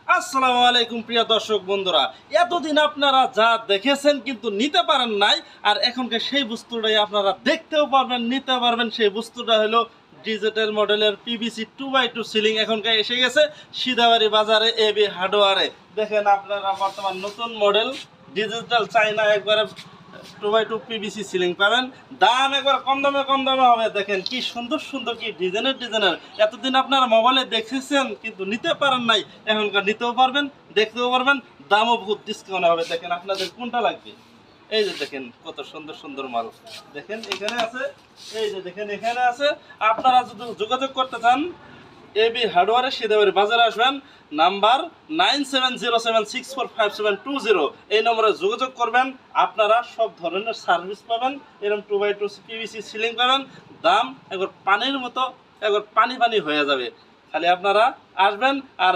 আসসালামু আলাইকুম প্রিয় দর্শক বন্ধুরা, এতদিন আপনারা যা দেখেছেন কিন্তু নিতে পারেন নাই, আর এখনকার সেই বস্তুটাই আপনারা দেখতেও পারবেন, নিতে পারবেন। সেই বস্তুটা হলো ডিজিটাল মডেলের পিভিসি 2x2 সিলিং। এখনকার এসে গেছে সিদাবাড়ি বাজারে, এবি হার্ডওয়ারে। দেখেন আপনারা বর্তমান নতুন মডেল ডিজিটাল চাইনা একবারে 2x2 পিভিসি সিলিং পাবেন। দাম একবার কম দামে হবে। দেখেন কি সুন্দর সুন্দর, কি ডিজাইনের। এতদিন আপনারা মোবাইলে দেখেছেন কিন্তু নিতে পারেন নাই, এখনকার নিতেও পারবেন, দেখতেও পারবেন। দামও বহুত ডিসকাউন্ট হবে। দেখেন আপনাদের কোনটা লাগবে। এই যে দেখেন কত সুন্দর সুন্দর মাল। দেখেন এখানে আছে, এই যে দেখেন এখানে আছে। আপনারা যদি যোগাযোগ করতে চান এবি হার্ডওয়ারে সিদাবাড়ি বাজারে আসবেন। নাম্বার 9707645720, এই নম্বরে যোগাযোগ করবেন। আপনারা সব ধরনের সার্ভিস পাবেন। এরকম 2x2 পিভিসি সিলিং পাবেন। দাম একবার পানির মতো, একবার পানি হয়ে যাবে। খালি আপনারা আসবেন আর